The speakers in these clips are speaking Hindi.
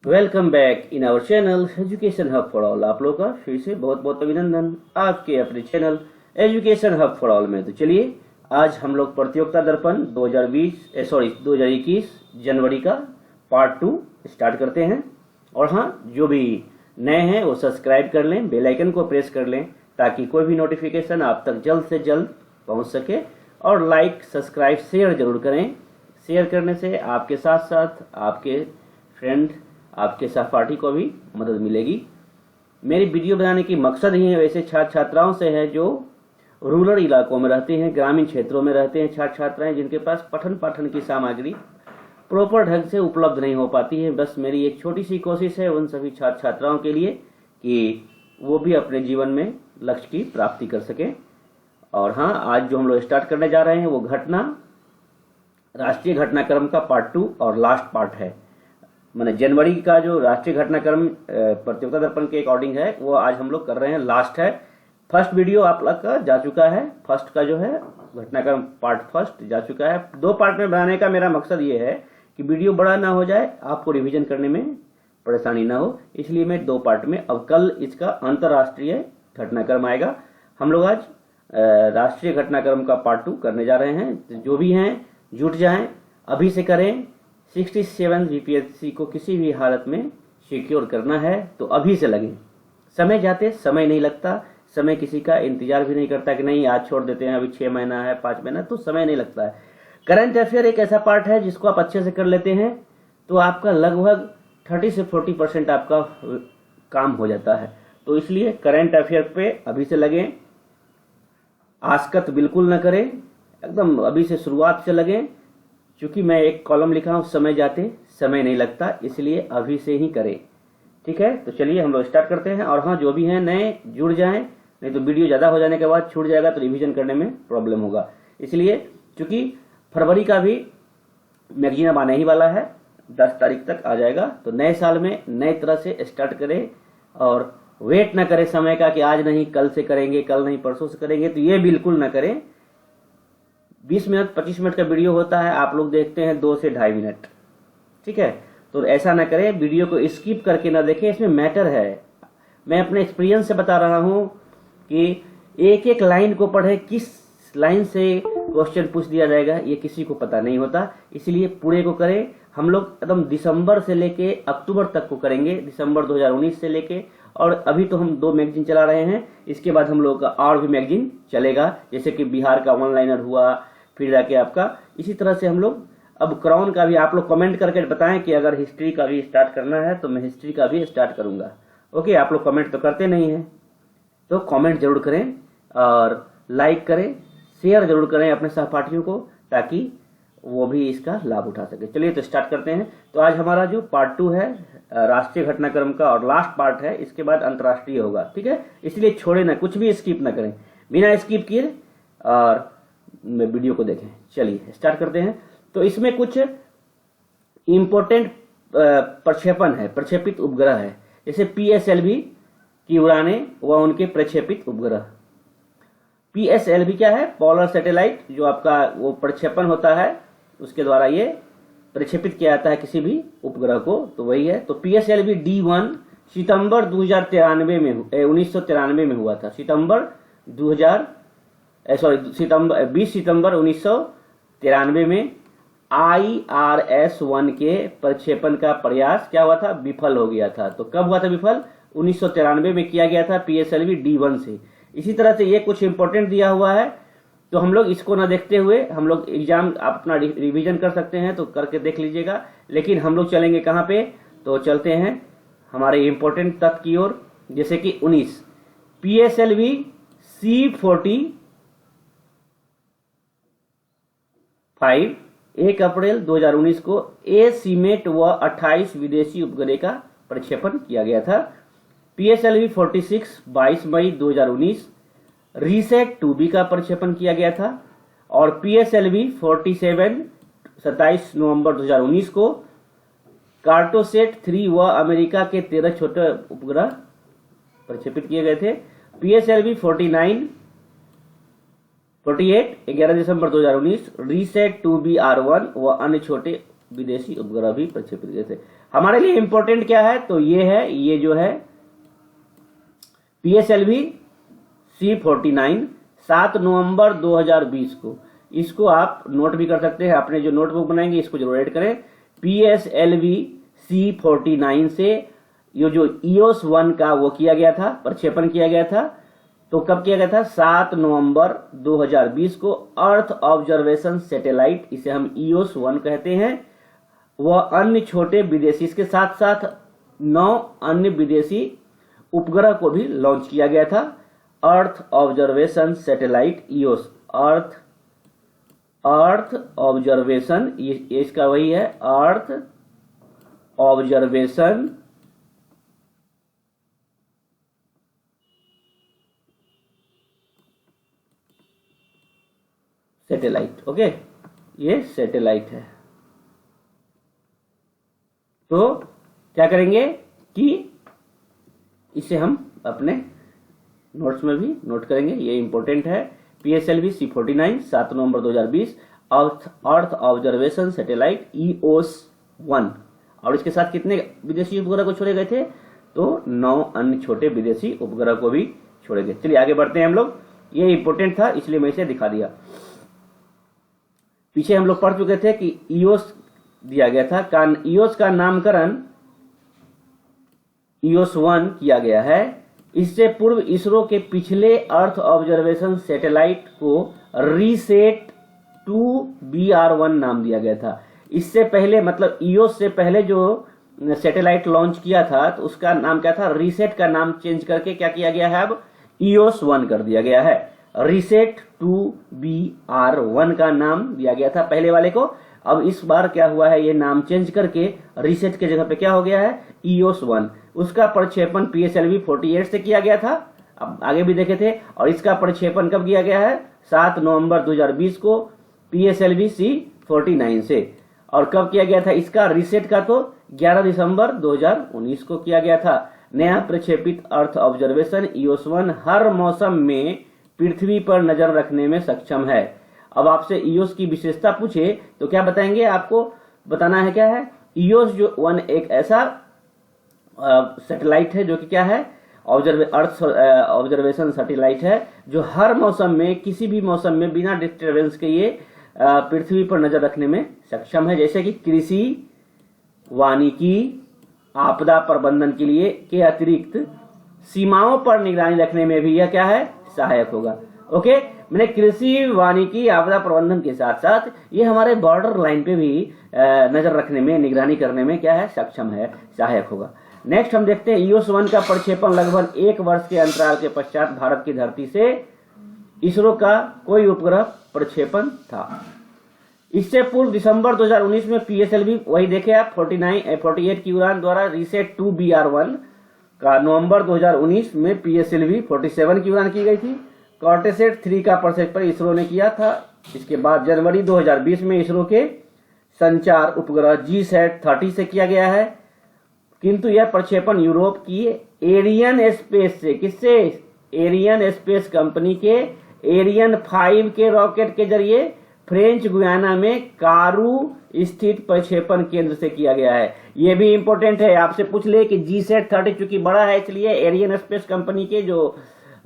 Welcome back in our channel education hub for all. आप लोगों का फिर से बहुत बहुत अभिनंदन आपके अपने channel education hub for all में। तो चलिए आज हम लोग प्रतियोगिता दर्पण 2021 जनवरी का पार्ट 2 स्टार्ट करते हैं। और हाँ, जो भी नए हैं वो सब्सक्राइब कर लें, बेल आइकन को प्रेस कर लें ताकि कोई भी नोटिफिकेशन आप तक जल्द से जल्द पहुंच सके। और लाइक सब्सक्राइब शेयर जरूर करें। शेयर करने से आपके साथ साथ आपके फ्रेंड, आपके सहपाठी को भी मदद मिलेगी। मेरी वीडियो बनाने की मकसद ही है वैसे छात्र छात्राओं से है जो रूरल इलाकों में रहते हैं, ग्रामीण क्षेत्रों में रहते हैं, छात्र छात्राएं जिनके पास पठन पाठन की सामग्री प्रॉपर ढंग से उपलब्ध नहीं हो पाती है। बस मेरी एक छोटी सी कोशिश है उन सभी छात्र छात्राओं के लिए कि वो भी अपने जीवन में लक्ष्य की प्राप्ति कर सकें। और हाँ, आज जो हम लोग स्टार्ट करने जा रहे हैं वो राष्ट्रीय घटनाक्रम का पार्ट 2 और लास्ट पार्ट है। मैंने जनवरी का जो राष्ट्रीय घटनाक्रम प्रतियोगिता दर्पण के अकॉर्डिंग है वो आज हम लोग कर रहे हैं, लास्ट है। फर्स्ट वीडियो आप लोग का जा चुका है, फर्स्ट का जो है घटनाक्रम पार्ट फर्स्ट जा चुका है। 2 पार्ट में बनाने का मेरा मकसद ये है कि वीडियो बड़ा ना हो जाए, आपको रिवीजन करने में परेशानी ना हो, इसलिए मैं 2 पार्ट में। अब कल इसका अंतर्राष्ट्रीय घटनाक्रम आएगा। हम लोग आज राष्ट्रीय घटनाक्रम का पार्ट 2 करने जा रहे हैं। तो जो भी हैं जुट जाएं, अभी से करें। 67 जीपीएससी को किसी भी हालत में सिक्योर करना है तो अभी से लगें। समय जाते समय नहीं लगता, समय किसी का इंतजार भी नहीं करता कि नहीं आज छोड़ देते हैं, अभी 6 महीना है, 5 महीना, तो समय नहीं लगता है। करंट अफेयर एक ऐसा पार्ट है जिसको आप अच्छे से कर लेते हैं तो आपका लगभग 30 से 40% आपका काम हो जाता है। तो इसलिए करंट अफेयर पे अभी से लगें, आसकत बिल्कुल न करें, एकदम अभी से शुरुआत से लगें। क्योंकि मैं एक कॉलम लिखा हूं, समय जाते समय नहीं लगता, इसलिए अभी से ही करें। ठीक है, तो चलिए हम लोग स्टार्ट करते हैं। और हाँ, जो भी हैं नए जुड़ जाएं, नहीं तो वीडियो ज़्यादा हो जाने के बाद छूट जाएगा तो रिवीजन करने में प्रॉब्लम होगा। इसलिए चूंकि फरवरी का भी मैगजीन अब आने ही वाला है, 10 तारीख तक आ जाएगा। तो नए साल में नए तरह से स्टार्ट करें और वेट ना करें समय का कि आज नहीं कल से करेंगे, कल नहीं परसों से करेंगे, तो ये बिल्कुल ना करें। 20 मिनट 25 मिनट का वीडियो होता है, आप लोग देखते हैं 2 से 2.5 मिनट। ठीक है, तो ऐसा ना करें, वीडियो को स्किप करके ना देखें, इसमें मैटर है। मैं अपने एक्सपीरियंस से बता रहा हूं कि एक एक लाइन को पढ़े, किस लाइन से क्वेश्चन पूछ दिया जाएगा ये किसी को पता नहीं होता, इसलिए पूरे को करें। हम लोग एकदम दिसंबर से लेके अक्टूबर तक को करेंगे, दिसंबर 2019 से लेके। और अभी तो हम 2 मैगजीन चला रहे हैं, इसके बाद हम लोग का और भी मैगजीन चलेगा, जैसे कि बिहार का वन लाइनर हुआ, फिर जाके आपका इसी तरह से हम लोग अब क्राउन का भी। आप लोग कमेंट करके बताएं कि अगर हिस्ट्री का भी स्टार्ट करना है तो मैं हिस्ट्री का भी स्टार्ट करूंगा। ओके, आप लोग कमेंट तो करते नहीं हैं, तो कमेंट जरूर करें और लाइक करें, शेयर जरूर करें अपने सहपाठियों को ताकि वो भी इसका लाभ उठा सके। चलिए तो स्टार्ट करते हैं। तो आज हमारा जो पार्ट 2 है राष्ट्रीय घटनाक्रम का और लास्ट पार्ट है, इसके बाद अंतर्राष्ट्रीय होगा। ठीक है, इसलिए छोड़े ना, कुछ भी स्किप ना करें, बिना स्किप किए और वीडियो को देखें। चलिए स्टार्ट करते हैं। तो इसमें कुछ इंपॉर्टेंट प्रक्षेपण है, प्रक्षेपित उपग्रह है, जैसे पीएसएलवी की उड़ानें व उनके प्रक्षेपित उपग्रह। पीएसएलवी क्या है? पोलर सैटेलाइट, जो आपका वो प्रक्षेपण होता है, उसके द्वारा ये प्रक्षेपित किया जाता है किसी भी उपग्रह को, तो वही है। तो पीएसएलवी D1 सितंबर 2093 में 1993 में हुआ था। 20 सितंबर 1993 में IRS-1 के प्रक्षेपण का प्रयास क्या हुआ था? विफल हो गया था। तो कब हुआ था विफल? 1993 में किया गया था पीएसएलवी D1 से। इसी तरह से ये कुछ इंपॉर्टेंट दिया हुआ है, तो हम लोग इसको ना देखते हुए हम लोग एग्जाम अपना रिवीजन कर सकते हैं, तो करके देख लीजिएगा। लेकिन हम लोग चलेंगे कहाँ पे? तो चलते हैं हमारे इंपॉर्टेंट तथ्य की ओर, जैसे कि 19 पीएसएलवी C-45 1 अप्रैल 2019 को एसीमेट व 28 विदेशी उपग्रह का प्रक्षेपण किया गया था। पीएसएलवी 46 22 मई 2019 रीसेट 2B का प्रक्षेपण किया गया था। और पीएसएलवी 47 27 नवंबर 2019 को कार्टोसेट 3 व अमेरिका के 13 छोटे उपग्रह प्रक्षेपित किए गए थे। पीएसएलवी 48 11 दिसंबर 2019 रीसेट 2B R1 व अन्य छोटे विदेशी उपग्रह भी प्रक्षेपित किए थे। हमारे लिए इंपॉर्टेंट क्या है, तो ये है, ये जो है PSLV C49 7 नवंबर 2020 को, इसको आप नोट भी कर सकते हैं, अपने जो नोटबुक बनाएंगे इसको जरूर ऐड करें। PSLV C49 से ये जो EOS-1 का वो किया गया था, प्रक्षेपण किया गया था। तो कब किया गया था? 7 नवंबर 2020 को। अर्थ ऑब्जर्वेशन सैटेलाइट, इसे हम EOS-1 कहते हैं। वह अन्य छोटे विदेशी, इसके साथ साथ 9 अन्य विदेशी उपग्रह को भी लॉन्च किया गया था। Earth observation satellite EOS, earth observation, ये इसका वही है, अर्थ ऑब्जर्वेशन सैटेलाइट। ओके, ये सैटेलाइट है। तो क्या करेंगे कि इसे हम अपने नोट्स में भी नोट करेंगे, ये इंपॉर्टेंट है। PSLV C49 7 नवंबर 2020, अर्थ ऑब्जर्वेशन सैटेलाइट EOS-1। और इसके साथ कितने विदेशी उपग्रह को छोड़े गए थे? तो 9 अन्य छोटे विदेशी उपग्रह को भी छोड़े गए। चलिए आगे बढ़ते हैं हम लोग, ये इंपॉर्टेंट था इसलिए मैं इसे दिखा दिया। पीछे हम लोग पढ़ चुके थे कि EOS दिया गया था, EOS का नामकरण EOS-1 किया गया है। इससे पूर्व इसरो के पिछले अर्थ ऑब्जर्वेशन सैटेलाइट को रीसेट 2BR-1 नाम दिया गया था। इससे पहले, मतलब EOS से पहले जो सैटेलाइट लॉन्च किया था तो उसका नाम क्या था? रीसेट का नाम चेंज करके क्या किया गया है? अब EOS-1 कर दिया गया है। रीसेट 2BR-1 का नाम दिया गया था पहले वाले को। अब इस बार क्या हुआ है, ये नाम चेंज करके रीसेट के जगह पे क्या हो गया है? EOS-1। उसका प्रक्षेपण PSLV 48 से किया गया था, अब आगे भी देखे थे। और इसका प्रक्षेपण कब किया गया है? 7 नवंबर 2020 को PSLV C49 से। और कब किया गया था इसका रीसेट का? तो 11 दिसंबर 2019 को किया गया था। नया प्रक्षेपित अर्थ ऑब्जर्वेशन EOS-1 हर मौसम में पृथ्वी पर नजर रखने में सक्षम है। अब आपसे EOS की विशेषता पूछे तो क्या बताएंगे? आपको बताना है क्या है? EOS-1 एक ऐसा सैटेलाइट है जो कि क्या है? अर्थ ऑब्जर्वेशन सैटेलाइट है जो हर मौसम में, किसी भी मौसम में बिना डिस्टरबेंस के ये पृथ्वी पर नजर रखने में सक्षम है। जैसे कि कृषि, वानिकी, आपदा प्रबंधन के लिए के अतिरिक्त सीमाओं पर निगरानी रखने में भी यह क्या है? सहायक होगा। ओके, मैंने कृषि, वानिकी, आपदा प्रबंधन के साथ साथ ये हमारे बॉर्डर लाइन पे भी नजर रखने में, निगरानी करने में क्या है? सक्षम है, सहायक होगा। नेक्स्ट हम देखते हैं EOS-1 का प्रक्षेपण लगभग 1 वर्ष के अंतराल के पश्चात भारत की धरती से इसरो का कोई उपग्रह प्रक्षेपण था। इससे पूर्व दिसंबर 2019 में PSLV, वही देखे आप, 48 की उड़ान द्वारा रीसेट 2BR-1 का नवंबर 2019 में PSLV 47 की उड़ान की गई थी। कार्टोसैट 3 का प्रक्षेपण इसरो ने किया था। इसके बाद जनवरी 2020 में इसरो के संचार उपग्रह GSAT 30 से किया गया है। किंतु यह प्रक्षेपण यूरोप की एरियन स्पेस से, किससे? एरियन स्पेस कंपनी के एरियन 5 के रॉकेट के जरिए फ्रेंच गुयाना में कारू स्थित प्रक्षेपण केंद्र से किया गया है। यह भी इंपॉर्टेंट है, आपसे पूछ ले कि GSAT 30 चूंकि बड़ा है इसलिए एरियन स्पेस कंपनी के जो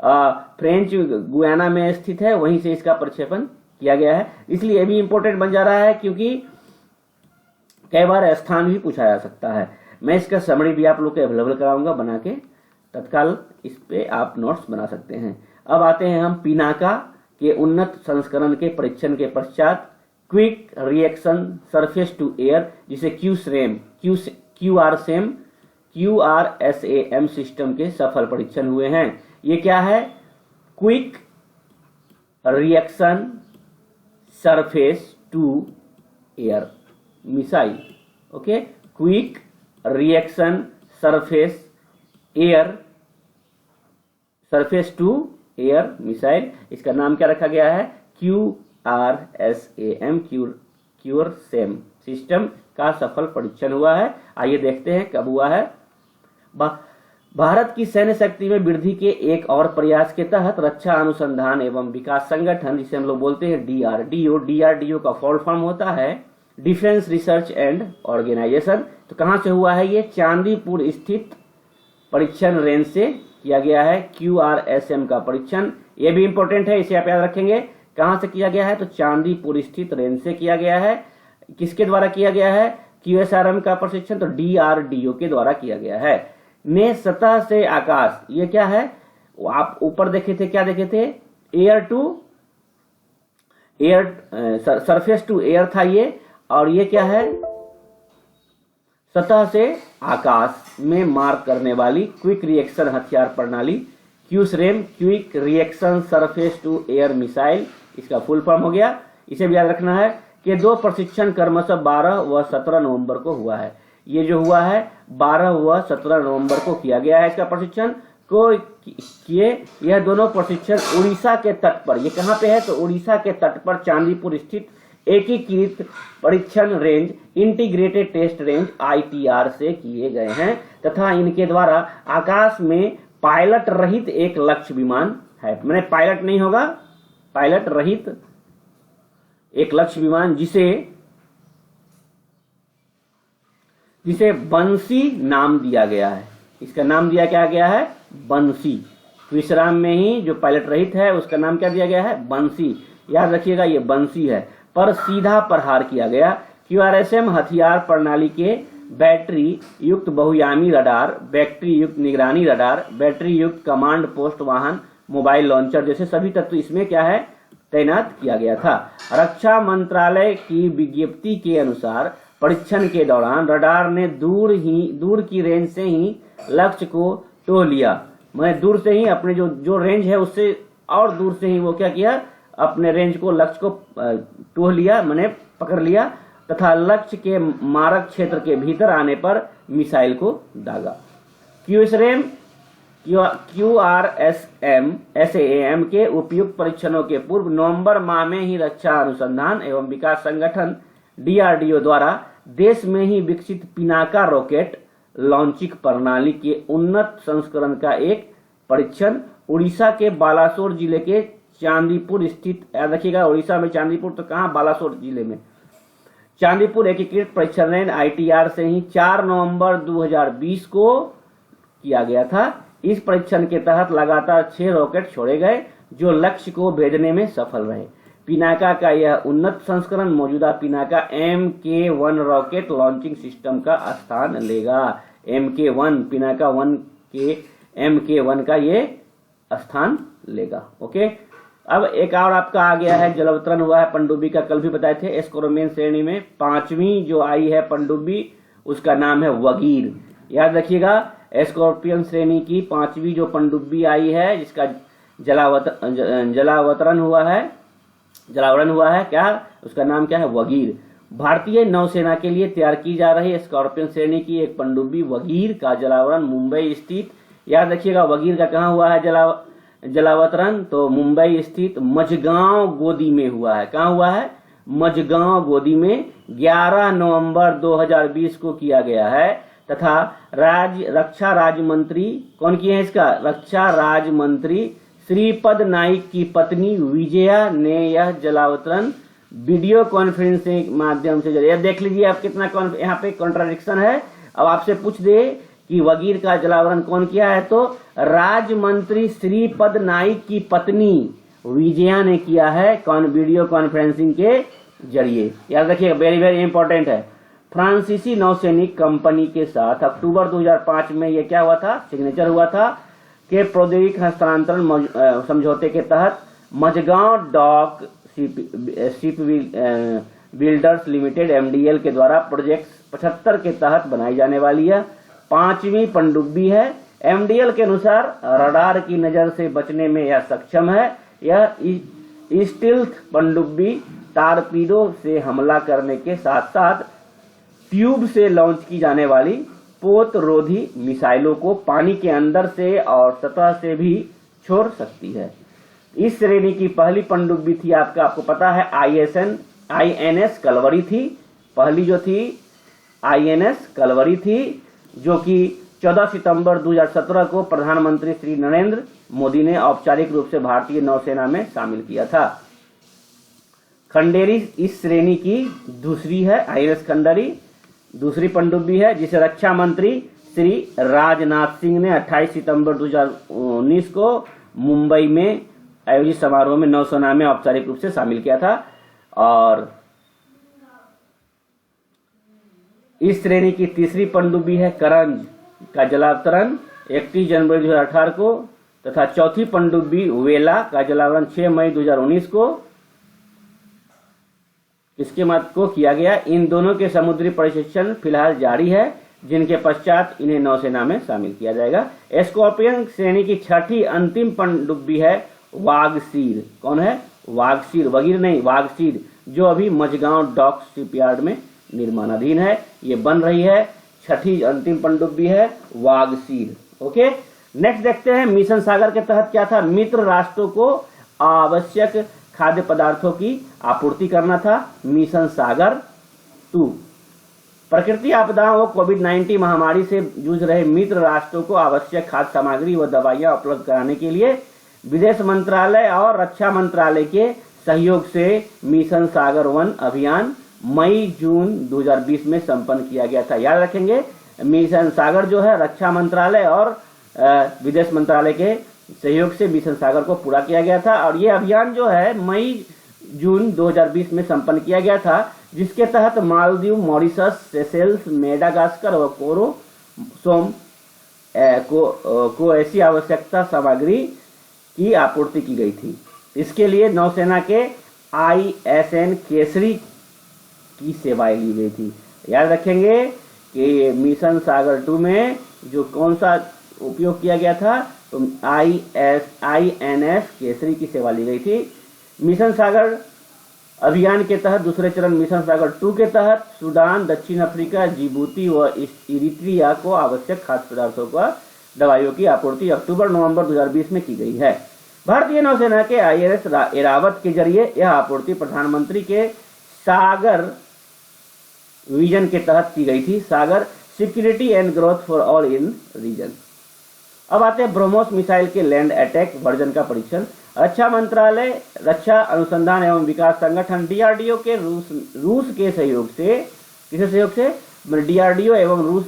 फ्रेंच गुयाना में स्थित है वहीं से इसका प्रक्षेपण किया गया है। इसलिए यह भी इंपॉर्टेंट बन जा रहा है क्योंकि कई बार स्थान भी पूछा जा सकता है। मैं इसका समरी भी आप लोग को अवेलेबल कराऊंगा बना के, तत्काल इस पे आप नोट्स बना सकते हैं। अब आते हैं हम पिनाका के उन्नत संस्करण के परीक्षण के पश्चात quick reaction surface to air, जिसे QRSAM सिस्टम के सफल परीक्षण हुए हैं। ये क्या है? Quick reaction surface to air missile. Okay, quick reaction surface to air missile, इसका नाम क्या रखा गया है? QRSAM सिस्टम का सफल परीक्षण हुआ है। आइए देखते हैं कब हुआ है। भारत की सैन्य शक्ति में वृद्धि के एक और प्रयास के तहत रक्षा अनुसंधान एवं विकास संगठन, जिसे हम लोग बोलते हैं DRDO का फुल फॉर्म होता है डिफेंस रिसर्च एंड ऑर्गेनाइजेशन। तो कहाँ से हुआ है ये? चांदीपुर स्थित परीक्षण रेंज से किया गया है QRSM का परीक्षण। ये भी इंपॉर्टेंट है, इसे आप याद रखेंगे। कहाँ से किया गया है? तो चांदीपुर स्थित रेंज से किया गया है। किसके द्वारा किया गया है QSRM का प्रशिक्षण? तो DRDO के द्वारा किया गया है। ने सतह से आकाश, ये क्या है? आप ऊपर देखे थे, क्या देखे थे? सरफेस टू एयर था ये, और ये क्या है? सतह से आकाश में मार करने वाली क्विक रिएक्शन हथियार प्रणाली QSRM, quick reaction surface to air missile, इसका फुल फॉर्म हो गया। इसे भी याद रखना है कि 2 प्रशिक्षण क्रमशः 12 व 17 नवंबर को हुआ है। ये जो हुआ है 12 व 17 नवंबर को किया गया है इसका प्रशिक्षण को किए। यह दोनों प्रशिक्षण उड़ीसा के तट पर, ये कहाँ पे है? तो उड़ीसा के तट पर चांदीपुर स्थित एकीकृत परीक्षण range integrated test range ITR से किए गए हैं तथा इनके द्वारा आकाश में पायलट रहित एक लक्ष्य विमान है। मैंने पायलट नहीं होगा, पायलट रहित एक लक्ष्य विमान जिसे बंसी नाम दिया गया है। इसका नाम दिया क्या गया है? बंसी। विश्राम में ही जो पायलट रहित है उसका नाम क्या दिया गया है? बंसी। याद रखिएगा ये बंसी है। पर सीधा प्रहार किया गया। QRSM हथियार प्रणाली के बैटरी युक्त बहुयामी रडार, बैटरी युक्त निगरानी रडार, बैटरी युक्त कमांड पोस्ट वाहन, मोबाइल लॉन्चर जैसे सभी तत्व इसमें क्या है? तैनात किया गया था। रक्षा मंत्रालय की विज्ञप्ति के अनुसार परीक्षण के दौरान रडार ने दूर की रेंज से ही लक्ष्य को टोह लिया। मैंने दूर से ही अपने जो रेंज है उससे और दूर से ही वो क्या किया? अपने रेंज को, लक्ष्य को टोह लिया, मैंने पकड़ लिया तथा लक्ष्य के मारक क्षेत्र के भीतर आने पर मिसाइल को दागा। QSRM QRSM SAM के उपयुक्त परीक्षणों के पूर्व नवंबर माह में ही रक्षा अनुसंधान एवं विकास संगठन DRDO द्वारा देश में ही विकसित पिनाका रॉकेट लॉन्चिंग प्रणाली के उन्नत संस्करण का एक परीक्षण उड़ीसा के बालासोर जिले के चांदीपुर स्थित, याद रखिएगा उड़ीसा में चांदीपुर, तो कहाँ? बालासोर जिले में चांदीपुर एकीकृत परीक्षण रेंज ITR से ही 4 नवंबर 2020 को किया गया था। इस परीक्षण के तहत लगातार 6 रॉकेट छोड़े गए जो लक्ष्य को भेजने में सफल रहे। पिनाका का यह उन्नत संस्करण मौजूदा Pinaka MK1 rocket launching system का स्थान लेगा। MK1, पिनाका 1 के MK1 का ये स्थान लेगा। ओके, अब एक और आपका आ गया है, जलावतरण हुआ है पनडुब्बी का, कल भी बताए थे। स्कॉर्पियन श्रेणी में 5वीं जो आई है पनडुब्बी उसका नाम है वगीर। याद रखिएगा स्कॉर्पियन श्रेणी की 5वीं जो पनडुब्बी आई है जिसका जलावतरण हुआ है क्या? उसका नाम क्या है? वगीर। भारतीय नौसेना के लिए तैयार की जा रही स्कॉर्पियन श्रेणी की एक पनडुब्बी वगीर का जलावतरण मुंबई स्थित, याद रखिएगा वगीर का कहाँ हुआ है जलावतरण? तो मुंबई स्थित मझगांव गोदी में हुआ है। कहाँ हुआ है? मझगांव गोदी में 11 नवंबर 2020 को किया गया है तथा रक्षा राज्य मंत्री, कौन किए हैं इसका? रक्षा राज्य मंत्री श्रीपद नाइक की पत्नी विजया ने यह जलावतरण वीडियो कॉन्फ्रेंसिंग माध्यम से जरिए। देख लीजिए आप कितना यहाँ पे कॉन्ट्राडिक्शन है। अब आपसे पूछ दे कि वगीर का जलावतरण कौन किया है, तो राज्य मंत्री श्रीपद नाइक की पत्नी विजया ने किया है वीडियो कॉन्फ्रेंसिंग के जरिए। याद रखिएगा, वेरी वेरी इंपॉर्टेंट है। फ्रांसीसी नौसैनिक कंपनी के साथ अक्टूबर 2005 में यह क्या हुआ था? सिग्नेचर हुआ था के प्रौद्योगिक हस्तांतरण समझौते के तहत Mazagon dock shipbuilders limited MDL के द्वारा प्रोजेक्ट 75 के तहत बनाई जाने वाली है 5वीं पनडुब्बी है। MDL के अनुसार रडार की नजर से बचने में यह सक्षम है। यह स्टील्थ पनडुब्बी टारपीडो से हमला करने के साथ साथ ट्यूब से लॉन्च की जाने वाली पोतरोधी मिसाइलों को पानी के अंदर से और सतह से भी छोड़ सकती है। इस श्रेणी की पहली पनडुब्बी थी आपको पता है INS कलवरी थी। पहली जो थी INS कलवरी थी जो कि 14 सितंबर 2017 को प्रधानमंत्री श्री नरेंद्र मोदी ने औपचारिक रूप से भारतीय नौसेना में शामिल किया था। खंडेरी इस श्रेणी की दूसरी है, INS खंडेरी दूसरी पनडुब्बी है, जिसे रक्षा मंत्री श्री राजनाथ सिंह ने 28 सितंबर 2019 को मुंबई में आयोजित समारोह में नौसेना में औपचारिक रूप से शामिल किया था। और इस श्रेणी की तीसरी पनडुब्बी है करंज का जलावतरण 31 जनवरी 2018 को, तथा चौथी पनडुब्बी वेला का जलावतरण 6 मई 2019 को इसके मत को किया गया। इन दोनों के समुद्री प्रशिक्षण फिलहाल जारी है, जिनके पश्चात इन्हें नौसेना में शामिल किया जाएगा। स्कॉर्पियन श्रेणी की छठी अंतिम पनडुब्बी है वागसीर। कौन है? वागसीर, वगीर नहीं, वागसीर, जो अभी मझगांव डॉक शिपयार्ड में निर्माणाधीन है। ये बन रही है, छठी अंतिम पनडुब्बी है वागसीर। ओके, नेक्स्ट देखते हैं मिशन सागर के तहत क्या था। मित्र राष्ट्रों को आवश्यक खाद्य पदार्थों की आपूर्ति करना था। मिशन सागर 2 प्रकृति आपदाओं व कोविड-19 महामारी से जूझ रहे मित्र राष्ट्रों को आवश्यक खाद्य सामग्री व दवाइयां उपलब्ध कराने के लिए विदेश मंत्रालय और रक्षा मंत्रालय के सहयोग से मिशन सागर 1 अभियान मई जून 2020 में संपन्न किया गया था। याद रखेंगे, मिशन सागर जो है रक्षा मंत्रालय और विदेश मंत्रालय के सहयोग से मिशन सागर को पूरा किया गया था। और ये अभियान जो है मई जून 2020 में संपन्न किया गया था, जिसके तहत मालदीव, मॉरिशस, सेशेल्स, मेडागास्कर व कोरोसोम को ऐसी आवश्यकता सामग्री की आपूर्ति की गई थी। इसके लिए नौसेना के ISN केसरी की सेवाएं ली गई थी। याद रखेंगे कि मिशन सागर 2 में जो कौन सा उपयोग किया गया था, तो INS केसरी की सेवा ली गई थी। मिशन सागर अभियान के तहत दूसरे चरण मिशन सागर 2 के तहत सूडान, दक्षिण अफ्रीका, जिबूती व इरिट्रिया को आवश्यक खाद्य पदार्थों का दवाइयों की आपूर्ति अक्टूबर-नवंबर 2020 में की गई है। भारतीय नौसेना के INS एरावत के जरिए यह आपूर्ति प्रधानमंत्री के सागर विजन के तहत की गई थी। Sagar security and growth for all in region. अब आते हैं ब्रह्मोस मिसाइल के लैंड अटैक वर्जन का परीक्षण। रक्षा मंत्रालय, रक्षा अनुसंधान एवं विकास संगठन DRDO के रूस के सहयोग से, किसके सहयोग से? DRDO एवं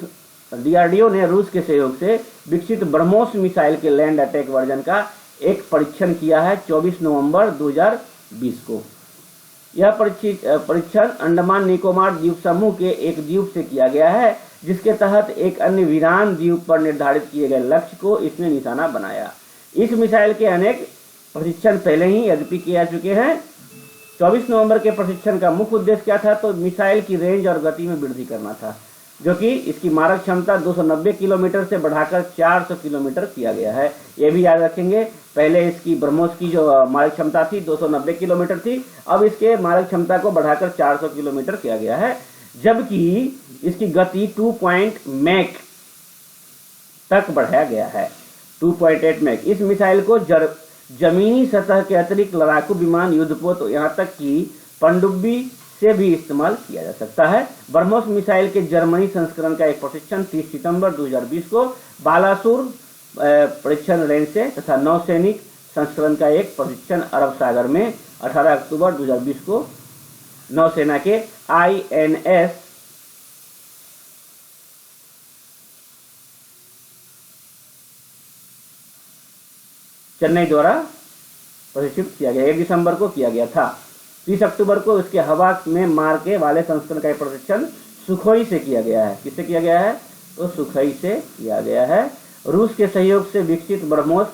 DRDO ने रूस के सहयोग से विकसित ब्रह्मोस मिसाइल के लैंड अटैक वर्जन का एक परीक्षण किया है 24 नवंबर 2020 को। यह परीक्षण अंडमान निकोबार द्वीप समूह के एक द्वीप से किया गया है, जिसके तहत एक अन्य वीरान द्वीप पर निर्धारित किए गए लक्ष्य को इसने निशाना बनाया। इस मिसाइल के अनेक प्रशिक्षण पहले ही यद्यपि किए जा चुके हैं। 24 नवंबर के प्रशिक्षण का मुख्य उद्देश्य क्या था, तो मिसाइल की रेंज और गति में वृद्धि करना था, जो कि इसकी मारक क्षमता 290 किलोमीटर से बढ़ाकर 400 किलोमीटर किया गया है। ये भी याद रखेंगे, पहले इसकी ब्रह्मोस की जो मारक क्षमता थी 290 किलोमीटर थी, अब इसके मारक क्षमता को बढ़ाकर 400 किलोमीटर किया गया है, जबकि इसकी गति 2 मैक तक बढ़ाया गया है, 2.8 मैक। इस मिसाइल को जमीनी सतह के अतिरिक्त लड़ाकू विमान, युद्धपोत, यहाँ तक कि पनडुब्बी से भी इस्तेमाल किया जा सकता है। ब्रह्मोस मिसाइल के जर्मनी संस्करण का एक प्रशिक्षण 30 सितंबर 2020 को बालासुर परीक्षण रेंज से तथा नौसैनिक संस्करण का एक प्रशिक्षण अरब सागर में 18 अक्टूबर 2020 को नौसेना के INS चेन्नई द्वारा प्रशिक्षित किया गया। 1 दिसंबर को किया गया था। 30 अक्टूबर को इसके हवा में मार के वाले संस्करण का प्रशिक्षण सुखोई से किया गया है। किससे किया गया है? तो सुखोई से किया गया है। रूस के सहयोग से विकसित ब्रह्मोस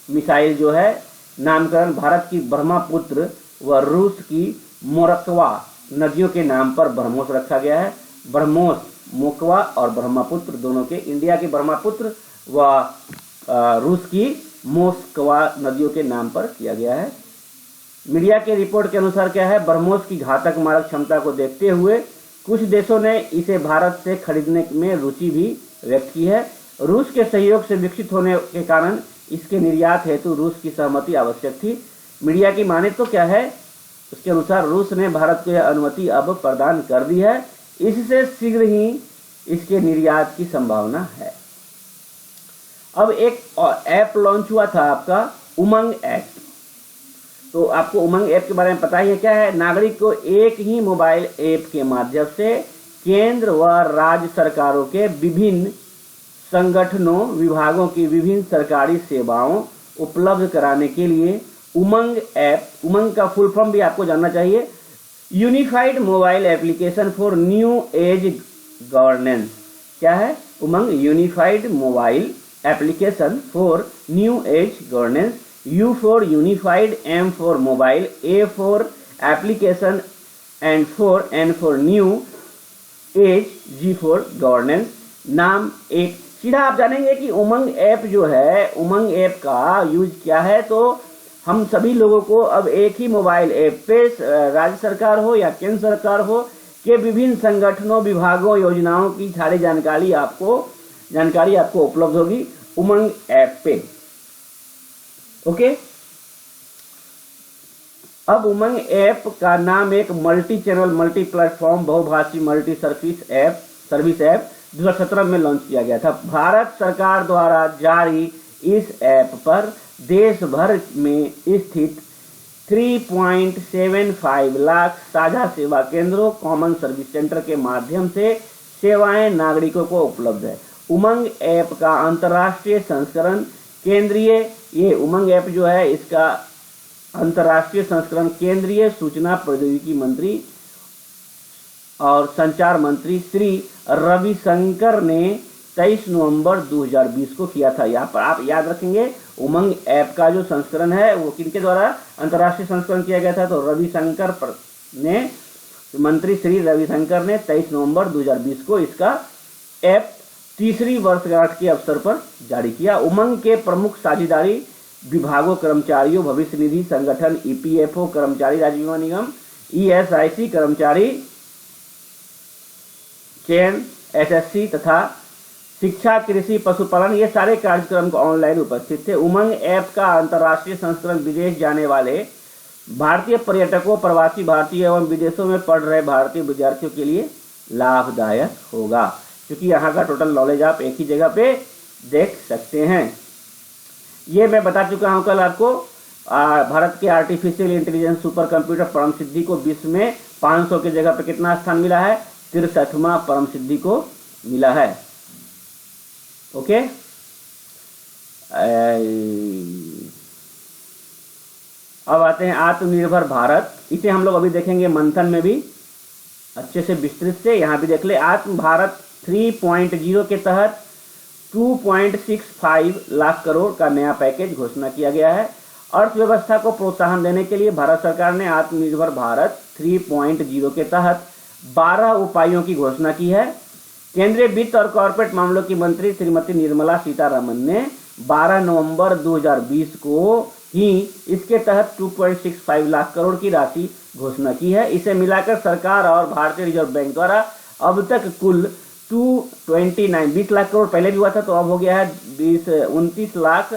मिसाइल जो है, नामकरण भारत की ब्रह्मपुत्र व रूस की मोरकवा नदियों के नाम पर ब्रह्मोस रखा गया है। ब्रह्मोस, मोकवा और ब्रह्मपुत्र दोनों के, इंडिया की ब्रह्मपुत्र व रूस की मोस्कवा नदियों के नाम पर किया गया है। मीडिया के रिपोर्ट के अनुसार क्या है, ब्रह्मोस की घातक मारक क्षमता को देखते हुए कुछ देशों ने इसे भारत से खरीदने में रुचि भी व्यक्त की है। रूस के सहयोग से विकसित होने के कारण इसके निर्यात हेतु रूस की सहमति आवश्यक थी। मीडिया की माने तो क्या है, उसके अनुसार रूस ने भारत को यह अनुमति अब प्रदान कर दी है। इससे शीघ्र ही इसके निर्यात की संभावना है। अब एक ऐप लॉन्च हुआ था आपका उमंग ऐप। तो आपको उमंग ऐप के बारे में पता ही है। क्या है, नागरिक को एक ही मोबाइल ऐप के माध्यम से केंद्र व राज्य सरकारों के विभिन्न संगठनों विभागों की विभिन्न सरकारी सेवाओं उपलब्ध कराने के लिए उमंग ऐप, उमंग का फुल फॉर्म भी आपको जानना चाहिए, unified mobile application for new age governance. क्या है, Umang unified mobile application for new age governance. U for unified, M for mobile, A for application and N for new age, G for governance। नाम एक सीधा आप जानेंगे कि उमंग ऐप जो है, उमंग ऐप का यूज क्या है। तो हम सभी लोगों को अब एक ही मोबाइल ऐप पे राज्य सरकार हो या केंद्र सरकार हो के विभिन्न संगठनों विभागों योजनाओं की सारी जानकारी आपको उपलब्ध होगी उमंग ऐप पे। ओके, अब उमंग ऐप का नाम एक मल्टी चैनल, मल्टी प्लेटफॉर्म, बहुभाषी मल्टी सर्विस ऐप 2017 में लॉन्च किया गया था। भारत सरकार द्वारा जारी इस ऐप पर देश भर में स्थित 3.75 लाख साझा सेवा केंद्रों, कॉमन सर्विस सेंटर के माध्यम से सेवाएं नागरिकों को उपलब्ध है। उमंग ऐप का अंतर्राष्ट्रीय संस्करण ये उमंग ऐप जो है, इसका अंतर्राष्ट्रीय संस्करण केंद्रीय सूचना प्रौद्योगिकी मंत्री और संचार मंत्री श्री रविशंकर ने 23 नवंबर 2020 को किया था। यहाँ पर आप याद रखेंगे उमंग ऐप का जो संस्करण है वो किनके द्वारा अंतर्राष्ट्रीय संस्करण किया गया था, तो मंत्री श्री रविशंकर ने 23 नवंबर 2020 को इसका ऐप तीसरी वर्षगांठ के अवसर पर जारी किया। उमंग के प्रमुख साझेदारी विभागों कर्मचारियों, भविष्य निधि संगठन, EPFO कर्मचारी राज्य बीमा निगम, ESIC कर्मचारी चयन, SSC तथा शिक्षा, कृषि, पशुपालन, ये सारे कार्यक्रम को ऑनलाइन उपस्थित थे। उमंग ऐप का अंतर्राष्ट्रीय संस्करण विदेश जाने वाले भारतीय पर्यटकों, प्रवासी भारतीय एवं विदेशों में पढ़ रहे भारतीय विद्यार्थियों के लिए लाभदायक होगा, क्योंकि यहाँ का टोटल नॉलेज आप एक ही जगह पे देख सकते हैं। ये मैं बता चुका हूँ कल आपको। भारत के आर्टिफिशियल इंटेलिजेंस सुपर कंप्यूटर परम सिद्धि को विश्व में 500 की जगह पे कितना स्थान मिला है, 63वां परम सिद्धि को मिला है। ओके, अब आते हैं आत्मनिर्भर भारत। इसे हम लोग अभी देखेंगे मंथन में भी अच्छे से विस्तृत से। यहाँ भी देख ले, आत्म भारत 3.0 के तहत 2.65 लाख करोड़ का नया पैकेज घोषणा किया गया है। अर्थव्यवस्था को प्रोत्साहन देने के लिए भारत सरकार ने आत्मनिर्भर भारत 3.0 के तहत 12 उपायों की घोषणा की है। केंद्रीय वित्त और कॉर्पोरेट मामलों की मंत्री श्रीमती निर्मला सीतारमन ने 12 नवंबर 2020 को ही इसके तहत 2.65 लाख करोड़ की राशि घोषणा की है। इसे मिलाकर सरकार और भारतीय रिजर्व बैंक द्वारा अब तक कुल 20 लाख करोड़ पहले भी हुआ था, तो अब हो गया है 29 लाख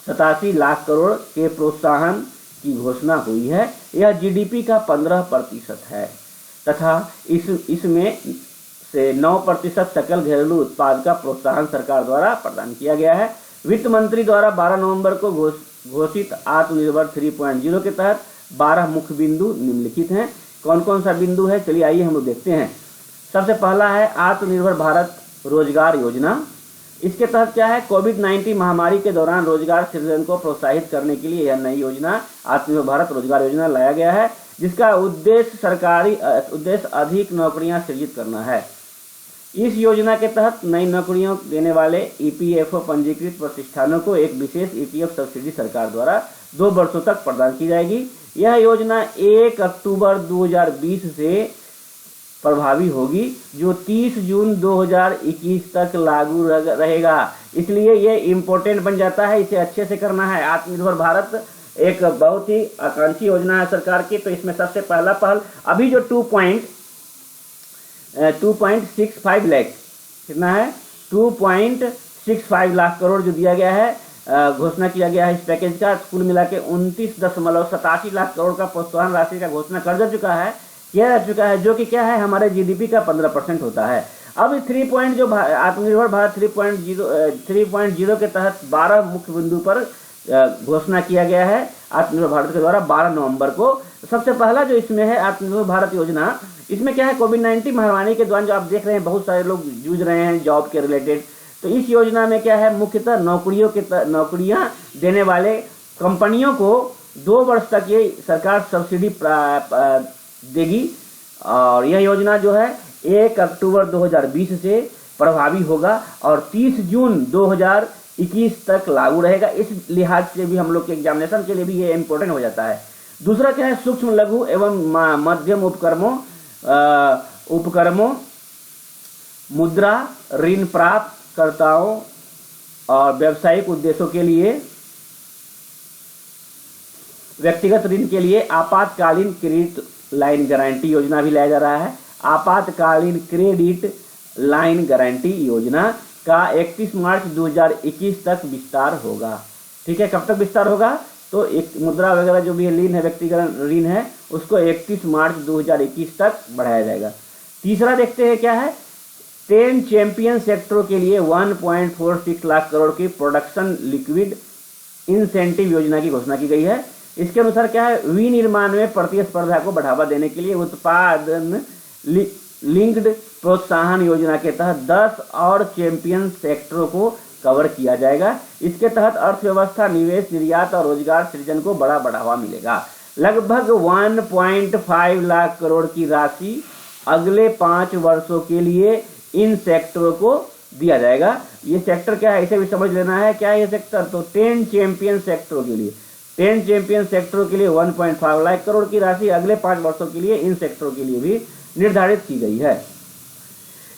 87 लाख करोड़ के प्रोत्साहन की घोषणा हुई है। यह GDP का 15% है तथा इसमें से 9% सकल घरेलू उत्पाद का प्रोत्साहन सरकार द्वारा प्रदान किया गया है। वित्त मंत्री द्वारा 12 नवंबर को घोषित आत्मनिर्भर 3.0 के तहत 12 मुख्य बिंदु निम्नलिखित हैं। कौन कौन सा बिंदु है, चलिए आइए हम लोग देखते हैं। सबसे पहला है आत्मनिर्भर भारत रोजगार योजना। इसके तहत क्या है, कोविड-19 महामारी के दौरान रोजगार सृजन को प्रोत्साहित करने के लिए यह नई योजना आत्मनिर्भर भारत रोजगार योजना लाया गया है, जिसका उद्देश्य अधिक नौकरियां सृजित करना है। इस योजना के तहत नई नौकरियों देने वाले EPFO पंजीकृत प्रतिष्ठानों को एक विशेष ETF सब्सिडी सरकार द्वारा 2 वर्षों तक प्रदान की जाएगी। यह योजना 1 अक्टूबर 2020 से प्रभावी होगी, जो 30 जून 2021 तक लागू रहेगा। इसलिए ये इम्पोर्टेंट बन जाता है, इसे अच्छे से करना है। आत्मनिर्भर भारत एक बहुत ही आकांक्षी योजना है सरकार की, तो इसमें सबसे पहला पहल अभी जो 2.65 लाख कितना है, 2.65 लाख करोड़ जो दिया गया है, घोषणा किया गया है इस पैकेज का, कुल मिला के 29.87 लाख करोड़ का प्रोत्साहन राशि का घोषणा कर चुका है, जो कि क्या है, हमारे GDP का 15% होता है। अब आत्मनिर्भर भारत 3.0 के तहत 12 मुख्य बिंदु पर घोषणा किया गया है आत्मनिर्भर भारत के द्वारा 12 नवंबर को। सबसे पहला जो इसमें है आत्मनिर्भर भारत योजना, इसमें क्या है, कोविड-19 महामारी के दौरान जो आप देख रहे हैं बहुत सारे लोग जूझ रहे हैं जॉब के रिलेटेड, तो इस योजना में क्या है, मुख्यतः नौकरियां देने वाले कंपनियों को 2 वर्ष तक ये सरकार सब्सिडी देगी। और यह योजना जो है 1 अक्टूबर 2020 से प्रभावी होगा और 30 जून 2021 तक लागू रहेगा। इस लिहाज से भी हम लोग के एग्जामिनेशन के लिए भी ये इम्पोर्टेंट हो जाता है। दूसरा क्या है, सूक्ष्म लघु एवं मध्यम उपक्रमों मुद्रा ऋण प्राप्तकर्ताओं और व्यावसायिक उद्देश्यों के लिए व्यक्तिगत ऋण के लिए आपातकालीन क्रेडिट लाइन गारंटी योजना भी लाया जा रहा है। आपातकालीन क्रेडिट लाइन गारंटी योजना का 31 मार्च 2021 तक विस्तार होगा। ठीक है, कब तक विस्तार होगा, तो एक मुद्रा वगैरह जो भी ऋण है, व्यक्तिगत ऋण है, उसको 31 मार्च 2021 तक बढ़ाया जाएगा। तीसरा देखते हैं क्या है, 10 चैंपियन सेक्टरों के लिए 1.46 लाख करोड़ की प्रोडक्शन लिक्विड इंसेंटिव योजना की घोषणा की गई है। इसके अनुसार क्या है, विनिर्माण में प्रतिस्पर्धा को बढ़ावा देने के लिए उत्पादन लिंक्ड प्रोत्साहन योजना के तहत 10 और चैंपियन सेक्टरों को कवर किया जाएगा। इसके तहत अर्थव्यवस्था, निवेश, निर्यात और रोजगार सृजन को बड़ा बढ़ावा मिलेगा। लगभग 1.5 लाख करोड़ की राशि अगले 5 वर्षों के लिए इन सेक्टरों को दिया जाएगा। ये सेक्टर क्या है, इसे भी समझ लेना है। क्या है ये सेक्टर, तो 10 चैंपियन सेक्टरों के लिए 10 चैंपियन सेक्टरों के लिए 1.5 लाख करोड़ की राशि अगले 5 वर्षों के लिए इन सेक्टरों के लिए भी निर्धारित की गई है।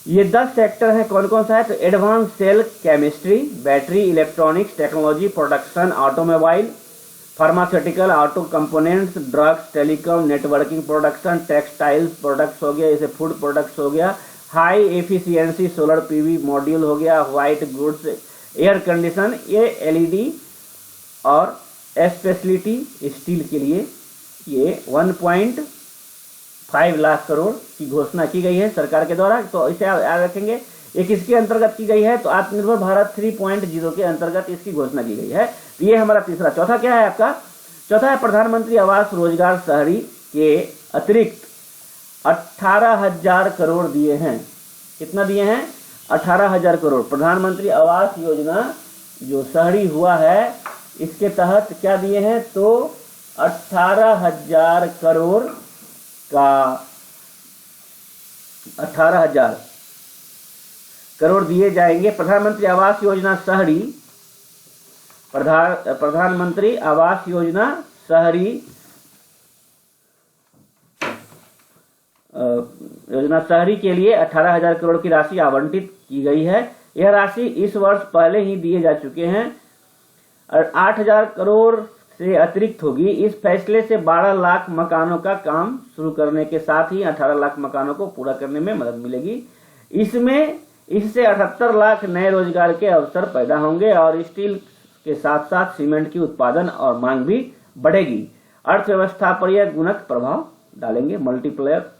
ये 10 सेक्टर हैं, कौन कौन सा है, तो advance cell chemistry, battery electronics technology production, automobile, pharmaceutical, auto components, drugs, telecom, networking production, textiles products हो गया, जैसे फूड प्रोडक्ट्स हो गया, high efficiency solar PV module हो गया, व्हाइट गुड्स, एयर कंडीशन, ये एलईडी और स्पेशलिटी स्टील के लिए ये 1.5 लाख करोड़ की घोषणा की गई है सरकार के द्वारा। तो इसे याद रखेंगे, ये किसके अंतर्गत की गई है, तो आत्मनिर्भर भारत 3.0 के अंतर्गत इसकी घोषणा की गई है। तो ये हमारा तीसरा। चौथा क्या है आपका, चौथा है प्रधानमंत्री आवास रोजगार शहरी के अतिरिक्त 18,000 करोड़ दिए हैं। कितना दिए हैं, 18,000 करोड़। प्रधानमंत्री आवास योजना जो शहरी हुआ है इसके तहत क्या दिए हैं, तो 18,000 करोड़ का 18,000 करोड़ दिए जाएंगे। प्रधानमंत्री आवास योजना शहरी, प्रधानमंत्री आवास योजना शहरी योजना शहरी के लिए 18,000 करोड़ की राशि आवंटित की गई है। यह राशि इस वर्ष पहले ही दिए जा चुके हैं और 8,000 करोड़ से अतिरिक्त होगी। इस फैसले से 12 लाख मकानों का काम शुरू करने के साथ ही 18 लाख मकानों को पूरा करने में मदद मिलेगी। इससे 78 लाख नए रोजगार के अवसर पैदा होंगे और स्टील के साथ साथ सीमेंट की उत्पादन और मांग भी बढ़ेगी। अर्थव्यवस्था पर यह गुणक प्रभाव डालेंगे, मल्टीप्लायर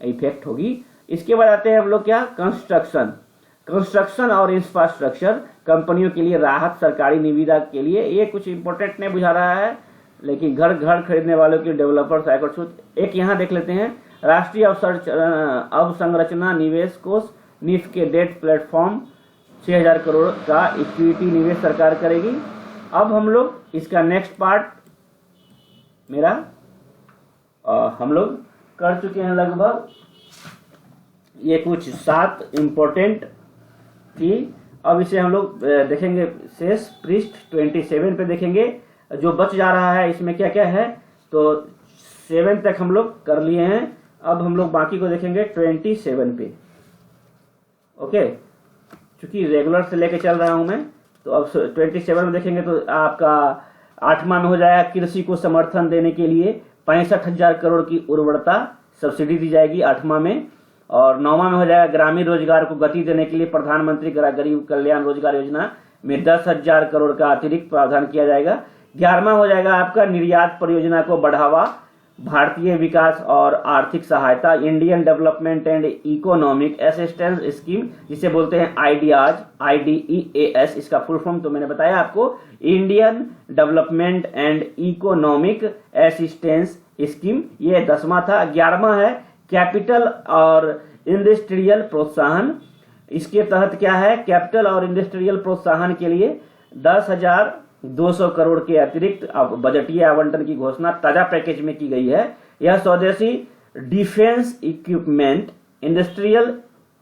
इफेक्ट होगी। इसके बाद आते हैं हम लोग क्या, कंस्ट्रक्शन और इंफ्रास्ट्रक्चर कंपनियों के लिए राहत, सरकारी निविदा के लिए। ये कुछ इंपॉर्टेंट नहीं बुझा रहा है, लेकिन घर खरीदने वालों के डेवलपर्स आयकर छूट। एक यहाँ देख लेते हैं, राष्ट्रीय अवसंरचना निवेश कोष निफ्ट के डेट प्लेटफॉर्म 6,000 करोड़ का इक्विटी निवेश सरकार करेगी। अब हम लोग इसका नेक्स्ट पार्ट हम लोग कर चुके हैं लगभग। ये कुछ 7 इम्पोर्टेंट थी। अब इसे हम लोग देखेंगे शेष पृष्ठ 27 पे देखेंगे। जो बच जा रहा है इसमें क्या क्या है, तो 7 तक हम लोग कर लिए हैं। अब हम लोग बाकी को देखेंगे 27 पे। ओके, चूंकि रेगुलर से लेके चल रहा हूं मैं, तो अब 27 में देखेंगे तो आपका 8वां में हो जाएगा, कृषि को समर्थन देने के लिए 65,000 करोड़ की उर्वरता सब्सिडी दी जाएगी 8वां में। और 9वां में हो जाएगा, ग्रामीण रोजगार को गति देने के लिए प्रधानमंत्री गरीब कल्याण रोजगार योजना में 10,000 करोड़ का अतिरिक्त प्रावधान किया जाएगा। 11वां हो जाएगा आपका, निर्यात परियोजना को बढ़ावा भारतीय विकास और आर्थिक सहायता, Indian development and economic assistance scheme, जिसे बोलते हैं आईडीआज, IDEAS इसका फुल फॉर्म तो मैंने बताया आपको, Indian development and economic assistance scheme, ये 10वां था। 11वां है कैपिटल और इंडस्ट्रियल प्रोत्साहन। इसके तहत क्या है, कैपिटल और इंडस्ट्रियल प्रोत्साहन के लिए 10,200 करोड़ के अतिरिक्त बजटीय आवंटन की घोषणा ताजा पैकेज में की गई है। यह स्वदेशी defence equipment, industrial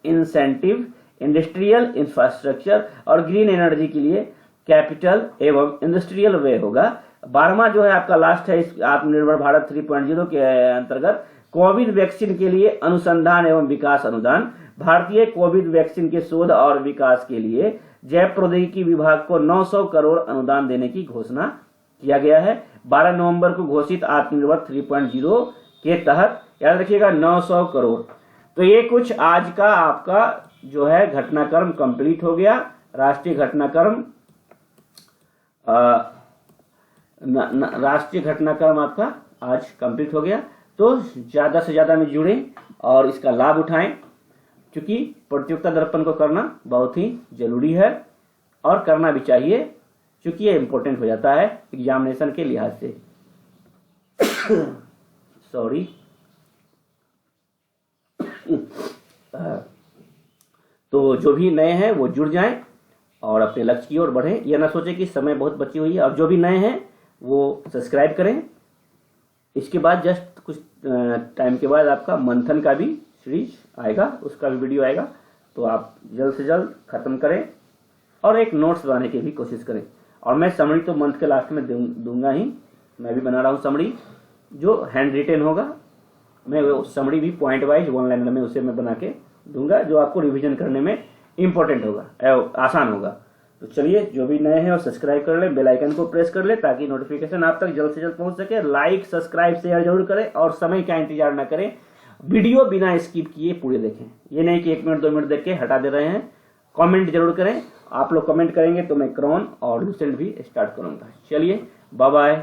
incentive, industrial infrastructure और ग्रीन एनर्जी के लिए कैपिटल एवं इंडस्ट्रियल वे होगा। 12वां जो है आपका लास्ट है इस आत्मनिर्भर भारत 3.0 के अंतर्गत कोविड वैक्सीन के लिए अनुसंधान एवं विकास अनुदान। भारतीय कोविड वैक्सीन के शोध और विकास के लिए जैव प्रौद्योगिकी विभाग को 900 करोड़ अनुदान देने की घोषणा किया गया है। 12 नवंबर को घोषित आत्मनिर्भर 3.0 के तहत याद रखिएगा 900 करोड़। तो ये कुछ आज का आपका जो है घटनाक्रम कंप्लीट हो गया। राष्ट्रीय घटनाक्रम राष्ट्रीय घटनाक्रम आपका आज कंप्लीट हो गया। तो ज्यादा से ज्यादा में जुड़े और इसका लाभ उठाएं, क्योंकि प्रतियोगिता दर्पण को करना बहुत ही जरूरी है और करना भी चाहिए, क्योंकि ये इंपॉर्टेंट हो जाता है एग्जामिनेशन के लिहाज से। सॉरी। तो जो भी नए हैं वो जुड़ जाएं और अपने लक्ष्य की ओर बढ़ें। यह ना सोचे कि समय बहुत बची हुई है। और जो भी नए हैं वो सब्सक्राइब करें। इसके बाद जस्ट कुछ टाइम के बाद आपका मंथन का भी सीरीज आएगा, उसका भी वीडियो आएगा। तो आप जल्द से जल्द खत्म करें और एक नोट्स बनाने की भी कोशिश करें। और मैं समरी तो मंथ के लास्ट में दूंगा ही, मैं भी बना रहा हूँ समरी जो हैंड रिटेन होगा। मैं वो समरी भी पॉइंट वाइज 1 लाइनर में उसे मैं बना के दूंगा, जो आपको रिवीजन करने में इंपॉर्टेंट होगा, आसान होगा। तो चलिए, जो भी नए हैं वो सब्सक्राइब कर ले, बेल आइकन को प्रेस कर ले ताकि नोटिफिकेशन आप तक जल्द से जल्द पहुंच सके। लाइक, सब्सक्राइब, शेयर जरूर करें और समय का इंतजार ना करें। वीडियो बिना स्किप किए पूरे देखें। ये नहीं कि 1 मिनट 2 मिनट देख के हटा दे रहे हैं। कमेंट जरूर करें। आप लोग कमेंट करेंगे तो मैं क्रॉन और लूसेंट भी स्टार्ट करूंगा। चलिए, बाय बाय,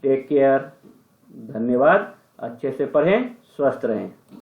टेक केयर, धन्यवाद। अच्छे से पढ़ें, स्वस्थ रहें।